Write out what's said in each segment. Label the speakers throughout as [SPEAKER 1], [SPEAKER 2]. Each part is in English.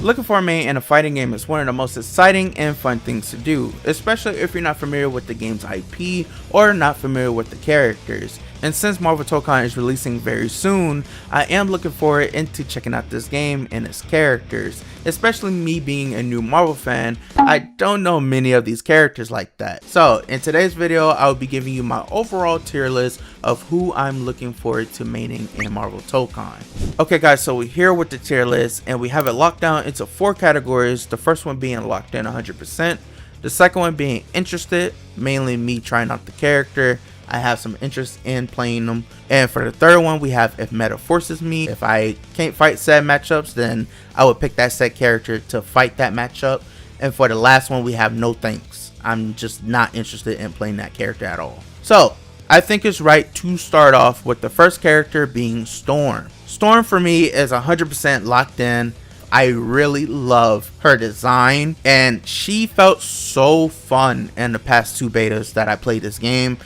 [SPEAKER 1] Looking for a main in a fighting game is one of the most exciting and fun things to do, especially if you're not familiar with the game's IP or not familiar with the characters. And since Marvel Tokon is releasing very soon, I am looking forward into checking out this game and its characters. Especially me being a new Marvel fan, I don't know many of these characters like that. So in today's video, I will be giving you my overall tier list of who I'm looking forward to maining in Marvel Tokon. Okay guys, so we're here with the tier list and we have it locked down into 4 categories. The first one being locked in 100%. The second one being interested, mainly me trying out the character. I have some interest in playing them. And for the third one, we have if meta forces me. If I can't fight said matchups, then I would pick that said character to fight that matchup. And for the last one, we have no thanks. I'm just not interested in playing that character at all. So I think it's right to start off with the first character being Storm. Storm for me is 100% locked in. I really love her design and she felt so fun in the past 2 betas that I played this game.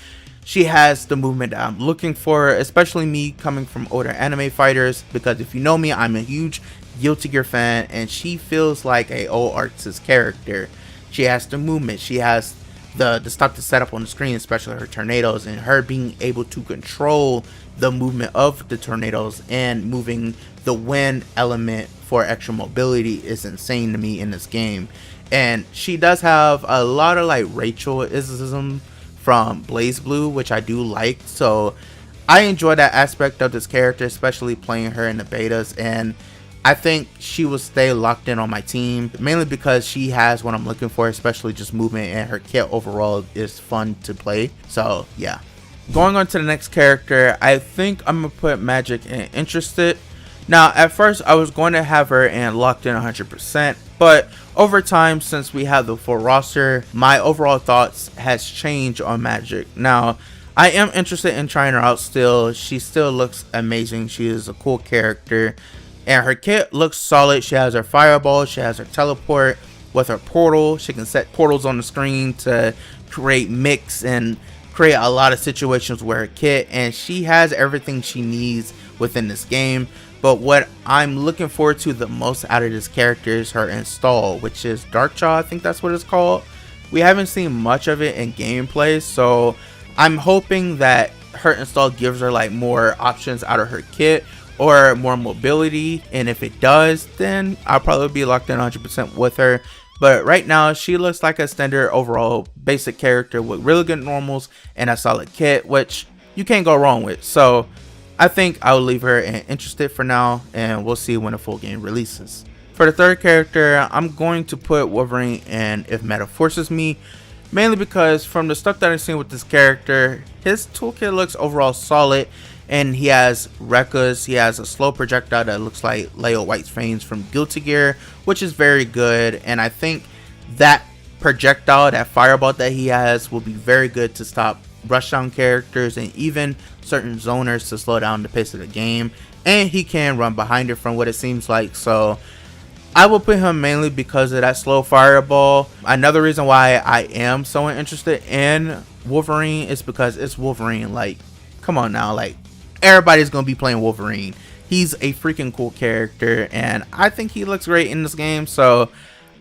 [SPEAKER 1] She has the movement that I'm looking for, especially me coming from older anime fighters, because if you know me, I'm a huge Guilty Gear fan and she feels like a old artist character. She has the movement, she has the stuff to set up on the screen, especially her tornadoes, and her being able to control the movement of the tornadoes and moving the wind element for extra mobility is insane to me in this game. And she does have a lot of like Rachel-ism from Blaze Blue, which I do like, so I enjoy that aspect of this character, especially playing her in the betas, and I think she will stay locked in on my team, mainly because she has what I'm looking for, especially just movement, and her kit overall is fun to play. So yeah. Going on to the next character, I think I'm gonna put Magic in interested. Now at first I was going to have her in locked in 100%, but over time, since we have the full roster, my overall thoughts has changed on Magic. Now I am interested in trying her out still. She still looks amazing. She is a cool character and her kit looks solid. She has her fireball, she has her teleport with her portal. She can set portals on the screen to create mix and create a lot of situations with her kit, and she has everything she needs within this game. But what I'm looking forward to the most out of this character is her install, which is Darkjaw, I think that's what it's called. We haven't seen much of it in gameplay, so I'm hoping that her install gives her like more options out of her kit or more mobility, and if it does, then I'll probably be locked in 100% with her. But right now she looks like a standard overall basic character with really good normals and a solid kit, which you can't go wrong with. So I think I'll leave her interested for now, and we'll see when the full game releases. For the third character, I'm going to put Wolverine in if meta forces me, mainly because from the stuff that I've seen with this character, his toolkit looks overall solid, and he has Rekkas. He has a slow projectile that looks like Leo White's Fangs from Guilty Gear, which is very good, and I think that projectile, that fireball that he has, will be very good to stop rushdown characters and even certain zoners to slow down the pace of the game, and he can run behind it from what it seems like. So I will put him mainly because of that slow fireball. Another reason why I am so interested in Wolverine is because it's Wolverine. Like, come on now, like everybody's gonna be playing Wolverine. He's a freaking cool character and I think he looks great in this game, so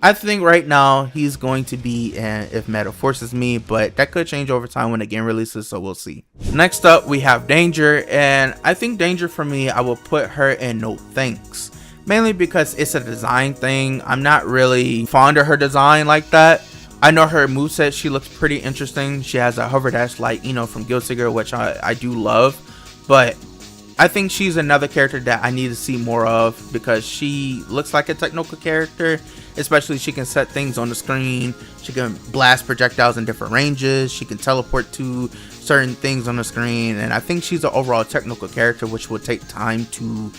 [SPEAKER 1] I think right now he's going to be in if meta forces me, but that could change over time when the game releases, so we'll see. Next up we have Danger, and I think Danger for me, I will put her in no thanks, mainly because it's a design thing. I'm not really fond of her design like that. I know her moveset, she looks pretty interesting. She has a hover dash like, you know, from Guilty Gear, which I do love, but I think she's another character that I need to see more of because she looks like a technical character. Especially she can set things on the screen, she can blast projectiles in different ranges, she can teleport to certain things on the screen, and I think she's an overall technical character which will take time to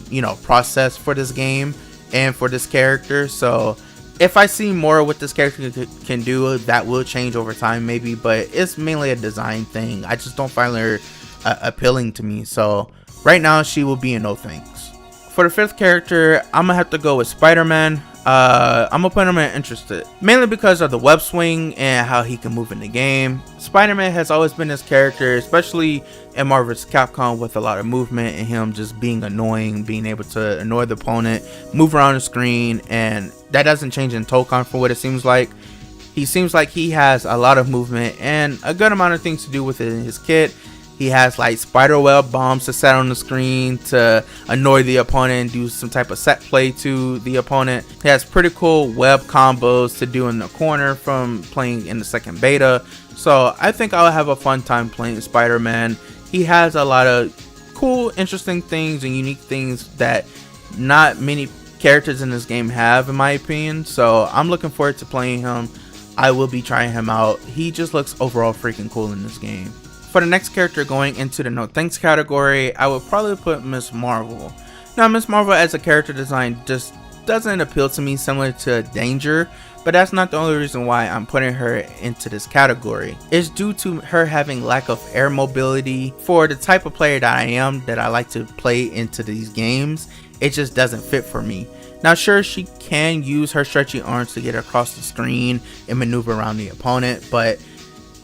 [SPEAKER 1] you know, process for this game and for this character. So if I see more what this character can do, that will change over time maybe, but it's mainly a design thing. I just don't find her appealing to me, so right now she will be in no thanks. For the fifth character, I'm gonna have to go with Spider-Man. I'm gonna put him in interested, mainly because of the web swing and how he can move in the game. Spider-Man has always been his character, especially in Marvel vs. Capcom, with a lot of movement and him just being annoying, being able to annoy the opponent, move around the screen, and that doesn't change in Tōkon for what it seems like. He seems like he has a lot of movement and a good amount of things to do with it in his kit. He has like spider web bombs to set on the screen to annoy the opponent and do some type of set play to the opponent. He has pretty cool web combos to do in the corner from playing in the second beta. So I think I'll have a fun time playing Spider-Man. He has a lot of cool, interesting things and unique things that not many characters in this game have, in my opinion. So I'm looking forward to playing him. I will be trying him out. He just looks overall freaking cool in this game. For the next character going into the no thanks category, I would probably put Miss Marvel. Now, Miss Marvel as a character design just doesn't appeal to me, similar to Danger, but that's not the only reason why I'm putting her into this category. It's due to her having lack of air mobility. For the type of player that I am, that I like to play into these games, it just doesn't fit for me. Now sure, she can use her stretchy arms to get across the screen and maneuver around the opponent, but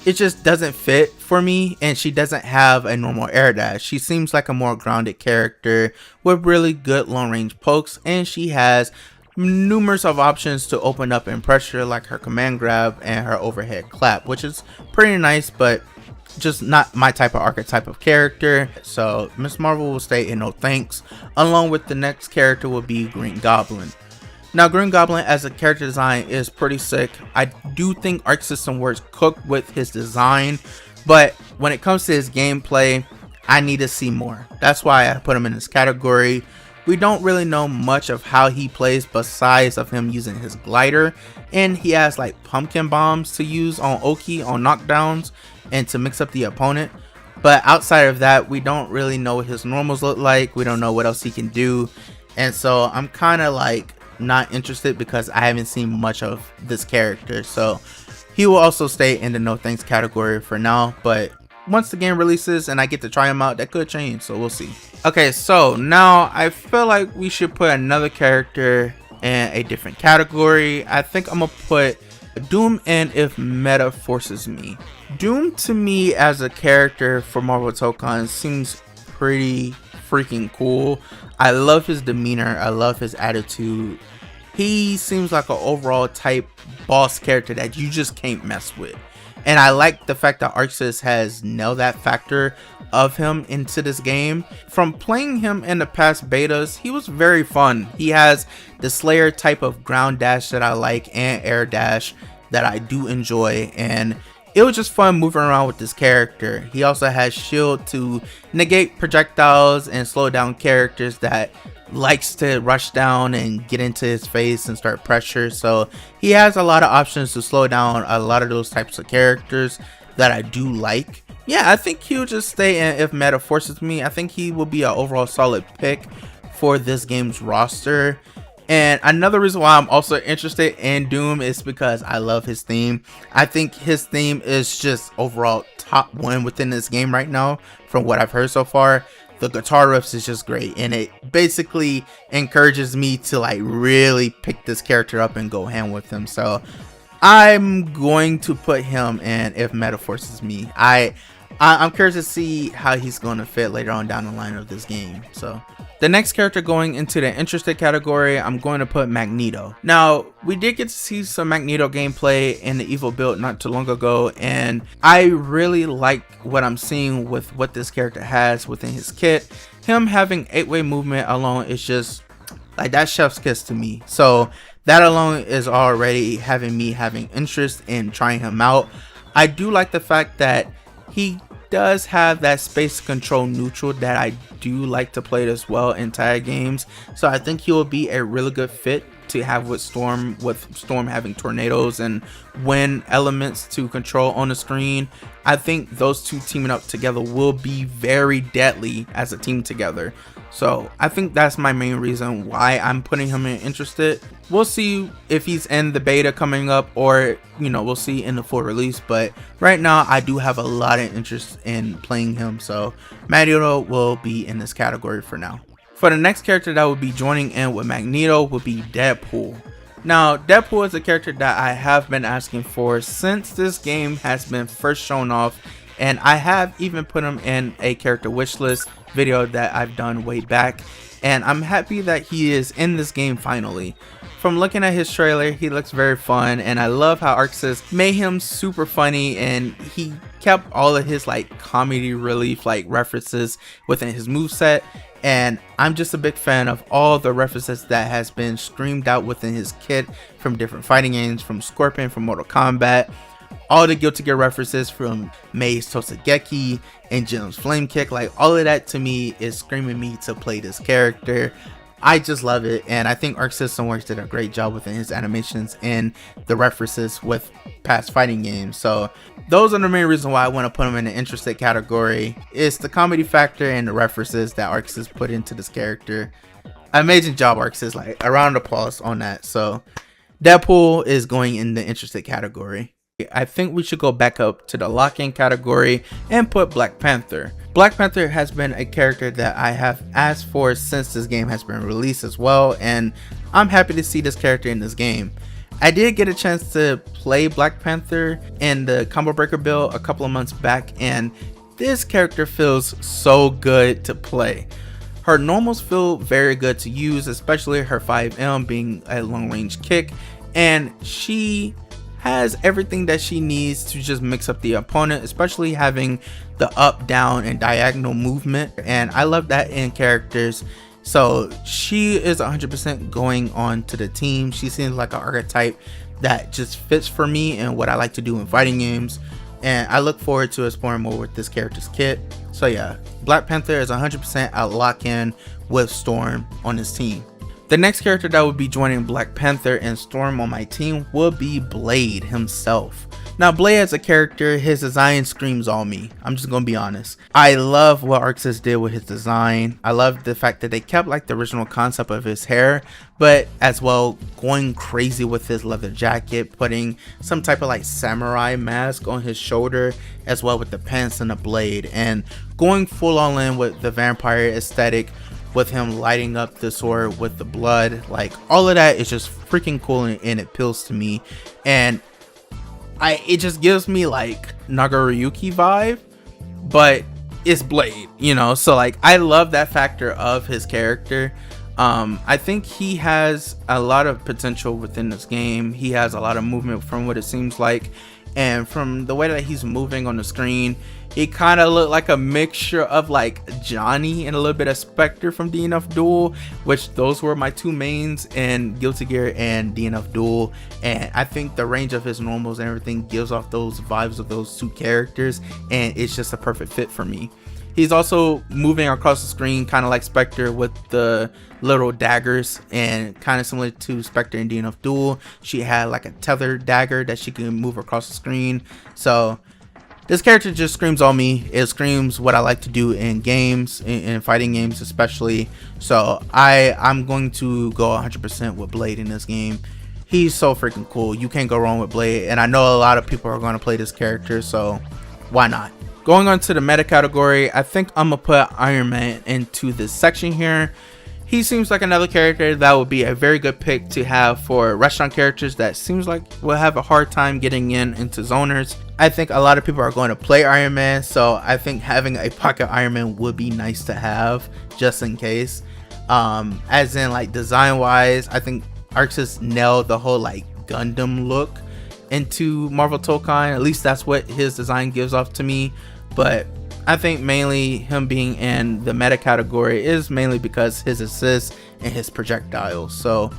[SPEAKER 1] it just doesn't fit for me, and she doesn't have a normal air dash. She seems like a more grounded character with really good long range pokes, and she has numerous of options to open up and pressure, like her command grab and her overhead clap, which is pretty nice, but just not my type of archetype of character. So Miss Marvel will stay in no thanks. Along with the next character will be Green Goblin. Now, Green Goblin as a character design is pretty sick. I do think Arc System Works cooked with his design, but when it comes to his gameplay, I need to see more. That's why I put him in this category. We don't really know much of how he plays besides of him using his glider, and he has like pumpkin bombs to use on Oki on knockdowns and to mix up the opponent. But outside of that, we don't really know what his normals look like. We don't know what else he can do, and so I'm kind of like not interested because I haven't seen much of this character. So he will also stay in the no thanks category for now, but once the game releases and I get to try him out, that could change, so we'll see. Okay, so now I feel like we should put another character in a different category. I think I'm gonna put Doom in If Meta Forces Me. Doom to me as a character for Marvel Tokon seems pretty freaking cool. I love his demeanor, I love his attitude. He seems like an overall type boss character that you just can't mess with. And I like the fact that ArcSys has nailed that factor of him into this game. From playing him in the past betas, he was very fun. He has the Slayer type of ground dash that I like and air dash that I do enjoy, and it was just fun moving around with this character. He also has shield to negate projectiles and slow down characters that likes to rush down and get into his face and start pressure. So he has a lot of options to slow down a lot of those types of characters that I do like. Yeah, I think he'll just stay in If Meta Forces Me. I think he will be an overall solid pick for this game's roster. And another reason why I'm also interested in Doom is because I love his theme. I think his theme is just overall top one within this game right now from what I've heard so far. The guitar riffs is just great, and it basically encourages me to like really pick this character up and go ham with him. So I'm going to put him in If Meta Forces Me. I'm curious to see how he's going to fit later on down the line of this game. So the next character going into the interested category, I'm going to put Magneto. Now, we did get to see some Magneto gameplay in the Evil build not too long ago, and I really like what I'm seeing with what this character has within his kit. Him having 8-way movement alone is just like that chef's kiss to me. So that alone is already having me having interest in trying him out. I do like the fact that he does have that space control neutral that I do like to play as well in tag games. So I think he will be a really good fit to have with Storm having tornadoes and wind elements to control on the screen. I think those two teaming up together will be very deadly as a team together. So I think that's my main reason why I'm putting him in interested. We'll see if he's in the beta coming up, or we'll see in the full release, but right now I do have a lot of interest in playing him, so Magneto will be in this category for now. For the next character that will be joining in with Magneto will be Deadpool. Now, Deadpool is a character that I have been asking for since this game has been first shown off, and I have even put him in a character wishlist video that I've done way back, and I'm happy that he is in this game finally. From looking at his trailer, he looks very fun, and I love how ArcSys made him super funny, and he kept all of his like comedy relief like references within his moveset. And I'm just a big fan of all the references that has been streamed out within his kit from different fighting games, from Scorpion, from Mortal Kombat, all the Guilty Gear references from Mei's Tosugeki and Jim's Flame Kick. Like, all of that to me is screaming me to play this character. I just love it, and I think Arc System Works did a great job within his animations and the references with past fighting games. So those are the main reasons why I want to put him in the interested category. It's the comedy factor and the references that Arc System put into this character. Amazing job, Arc System. Like, a round of applause on that. So Deadpool is going in the interested category. I think we should go back up to the lock-in category and put Black Panther. Black Panther has been a character that I have asked for since this game has been released as well, and I'm happy to see this character in this game. I did get a chance to play Black Panther in the Combo Breaker build a couple of months back, and this character feels so good to play. Her normals feel very good to use, especially her 5M being a long range kick, and she has everything that she needs to just mix up the opponent, especially having the up, down, and diagonal movement, and I love that in characters. So she is 100% going on to the team. She seems like an archetype that just fits for me and what I like to do in fighting games, and I look forward to exploring more with this character's kit. So yeah, Black Panther is 100% a lock-in with Storm on his team. The next character that would be joining Black Panther and Storm on my team will be Blade himself. Now, Blade as a character, his design screams all me. I'm just gonna be honest. I love what ArcSys did with his design. I love the fact that they kept like the original concept of his hair, but as well going crazy with his leather jacket, putting some type of like samurai mask on his shoulder, as well with the pants and the blade, and going full on in with the vampire aesthetic, with him lighting up the sword with the blood. Like, all of that is just freaking cool, and it appeals to me, and it just gives me like Nagaryuki vibe, but it's Blade, you know. So like, I love that factor of his character. I think he has a lot of potential within this game. He has a lot of movement from what it seems like, and from the way that he's moving on the screen, he kind of looked like a mixture of like Johnny and a little bit of Spectre from DNF Duel, which those were my two mains in Guilty Gear and DNF Duel, and I think the range of his normals and everything gives off those vibes of those two characters, and it's just a perfect fit for me. He's also moving across the screen kind of like Spectre with the little daggers, and kind of similar to Spectre in DNF Duel. She had like a tethered dagger that she can move across the screen. So this character just screams on me. It screams what I like to do in games, in fighting games especially. So I'm going to go 100% with Blade in this game. He's so freaking cool. You can't go wrong with Blade, and I know a lot of people are going to play this character, so why not? Going on to the meta category, I think I'm gonna put Iron Man into this section here. He seems like another character that would be a very good pick to have for restaurant characters that seems like will have a hard time getting into zoners. I think a lot of people are going to play Iron Man, so I think having a pocket Iron Man would be nice to have just in case. As in like design wise, I think ArcSys nailed the whole like Gundam look into Marvel Tokon. At least that's what his design gives off to me. But I think mainly him being in the meta category is mainly because his assists and his projectiles. So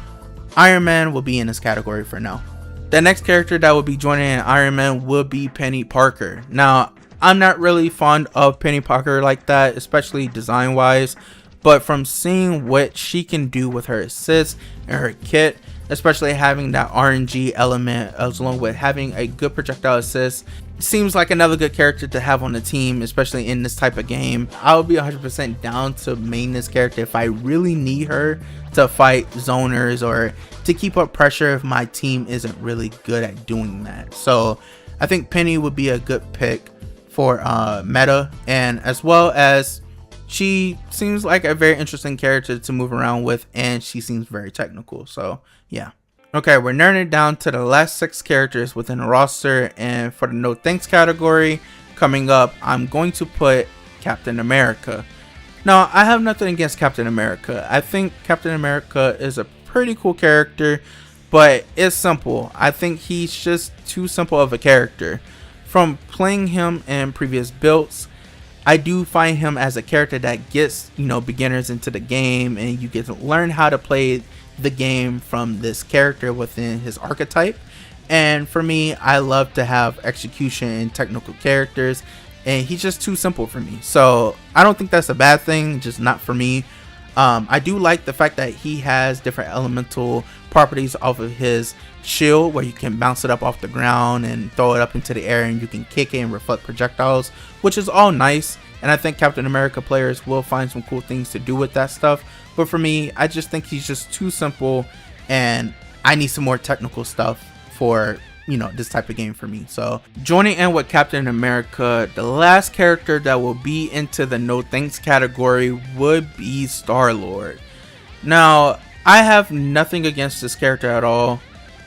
[SPEAKER 1] Iron Man will be in this category for now. The next character that will be joining in Iron Man will be Penny Parker. Now, I'm not really fond of Penny Parker like that, especially design wise, but from seeing what she can do with her assists and her kit, especially having that RNG element as along with having a good projectile assist, seems like another good character to have on the team, especially in this type of game. I would be 100% down to main this character if I really need her to fight zoners or to keep up pressure if my team isn't really good at doing that. So I think Penny would be a good pick for meta, and as well as she seems like a very interesting character to move around with, and she seems very technical. So yeah. Okay, we're narrowing it down to the last 6 characters within the roster, and for the no thanks category coming up, I'm going to put Captain America. Now, I have nothing against Captain America. I think Captain America is a pretty cool character, but it's simple. I think he's just too simple of a character. From playing him in previous builds, I do find him as a character that gets, beginners into the game, and you get to learn how to play the game from this character within his archetype. And for me, I love to have execution and technical characters, and he's just too simple for me. So I don't think that's a bad thing, just not for me. I do like the fact that he has different elemental properties off of his shield, where you can bounce it up off the ground and throw it up into the air, and you can kick it and reflect projectiles, which is all nice. And I think Captain America players will find some cool things to do with that stuff. But for me, I just think he's just too simple, and I need some more technical stuff for this type of game for me. So joining in with Captain America, the last character that will be into the no thanks category would be Star-Lord. Now, I have nothing against this character at all.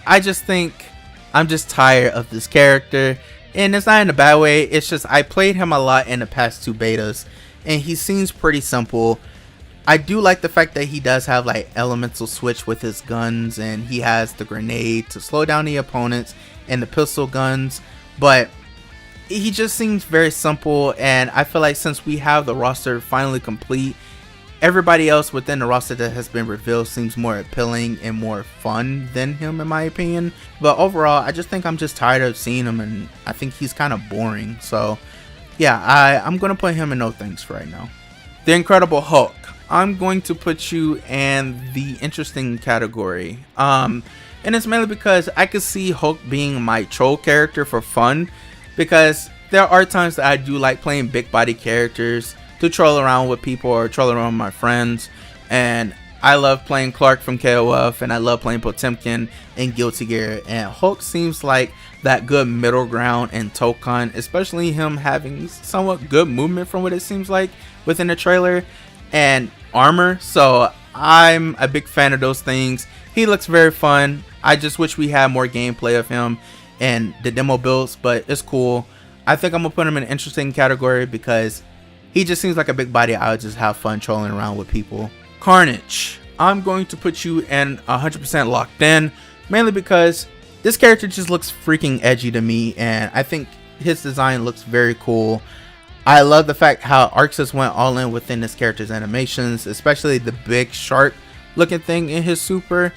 [SPEAKER 1] I just think I'm just tired of this character, and it's not in a bad way. It's just I played him a lot in the past 2 betas, and he seems pretty simple. I do like the fact that he does have like elemental switch with his guns, and he has the grenade to slow down the opponents and the pistol guns, but he just seems very simple. And I feel like since we have the roster finally complete, everybody else within the roster that has been revealed seems more appealing and more fun than him, in my opinion. But overall, I just think I'm just tired of seeing him, and I think he's kind of boring. So yeah, I'm gonna put him in no thanks for right now. The Incredible Hulk, I'm going to put you in the interesting category. And it's mainly because I could see Hulk being my troll character for fun, because there are times that I do like playing big body characters to troll around with people or troll around with my friends. And I love playing Clark from KOF, and I love playing Potemkin and Guilty Gear, and Hulk seems like that good middle ground in Tōkon, especially him having somewhat good movement from what it seems like within the trailer, and armor. So I'm a big fan of those things. He looks very fun. I just wish we had more gameplay of him and the demo builds, but it's cool. I think I'm gonna put him in an interesting category because he just seems like a big body. I would just have fun trolling around with people. Carnage, I'm going to put you in 100% locked in, mainly because this character just looks freaking edgy to me, and I think his design looks very cool. I love the fact how Arxis went all in within this character's animations, especially the big shark looking thing in his super.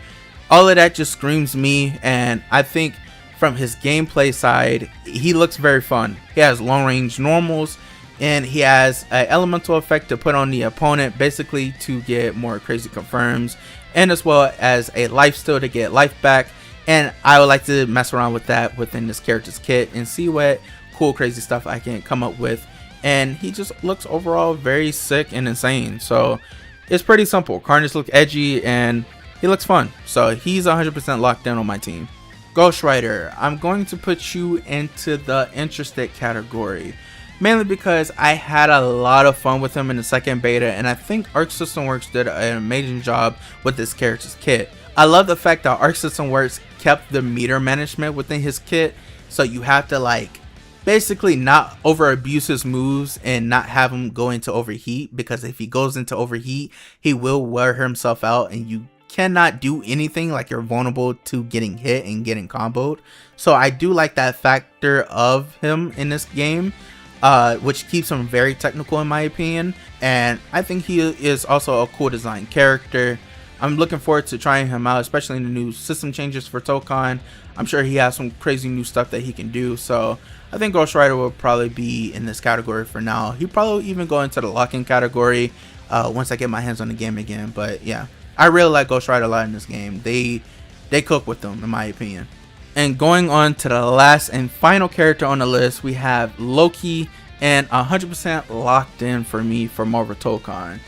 [SPEAKER 1] All of that just screams me, and I think from his gameplay side, he looks very fun. He has long range normals, and he has an elemental effect to put on the opponent, basically to get more crazy confirms, and as well as a life steal to get life back. And I would like to mess around with that within this character's kit and see what cool crazy stuff I can come up with. And he just looks overall very sick and insane. So it's pretty simple. Carnage looks edgy and he looks fun. So he's 100% locked in on my team. Ghost Rider, I'm going to put you into the interested category, mainly because I had a lot of fun with him in the second beta, and I think Arc System Works did an amazing job with this character's kit. I love the fact that Arc System Works kept the meter management within his kit, so you have to like basically not over abuse his moves and not have him go into overheat, because if he goes into overheat, he will wear himself out and you cannot do anything. Like, you're vulnerable to getting hit and getting comboed. So I do like that factor of him in this game, which keeps him very technical in my opinion, and I think he is also a cool design character. I'm looking forward to trying him out, especially in the new system changes for Tōkon. I'm sure he has some crazy new stuff that he can do, so I think Ghost Rider will probably be in this category for now. He'll probably even go into the lock-in category once I get my hands on the game again. But yeah, I really like Ghost Rider a lot in this game. They cook with them, in my opinion. And going on to the last and final character on the list, we have Loki, and 100% locked in for me for Marvel Tokon.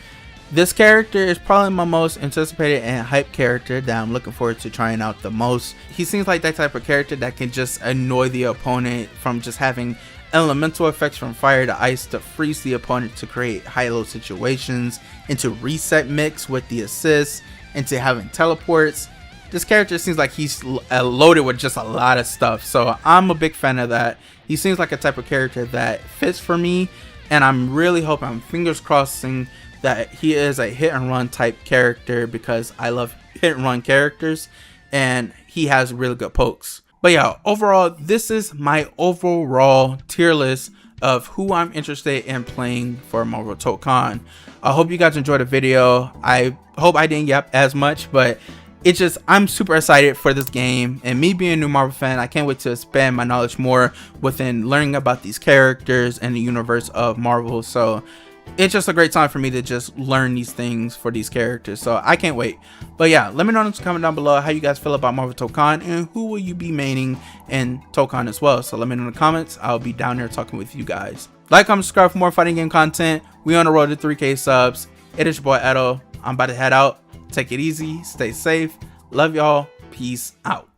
[SPEAKER 1] This character is probably my most anticipated and hyped character that I'm looking forward to trying out the most. He seems like that type of character that can just annoy the opponent, from just having elemental effects from fire to ice to freeze the opponent to create high-low situations, into reset mix with the assists, into having teleports. this character seems like he's loaded with just a lot of stuff. So I'm a big fan of that. He seems like a type of character that fits for me, and I'm really hoping, I'm fingers crossing, that he is a hit and run type character, because I love hit and run characters, and he has really good pokes. But yeah, overall, this is my overall tier list of who I'm interested in playing for Marvel Tokon. I hope you guys enjoyed the video. I hope I didn't yap as much, but it's just, I'm super excited for this game, and me being a new Marvel fan, I can't wait to expand my knowledge more within learning about these characters and the universe of Marvel. So it's just a great time for me to just learn these things for these characters, so I can't wait. But yeah, let me know in the comment down below how you guys feel about Marvel Tokon, and who will you be maining in Tokon as well. So let me know in the comments. I'll be down there talking with you guys. Like, comment, subscribe for more fighting game content. We on the road to 3K subs. It is your boy Edo. I'm about to head out. Take it easy, stay safe, love y'all, peace out.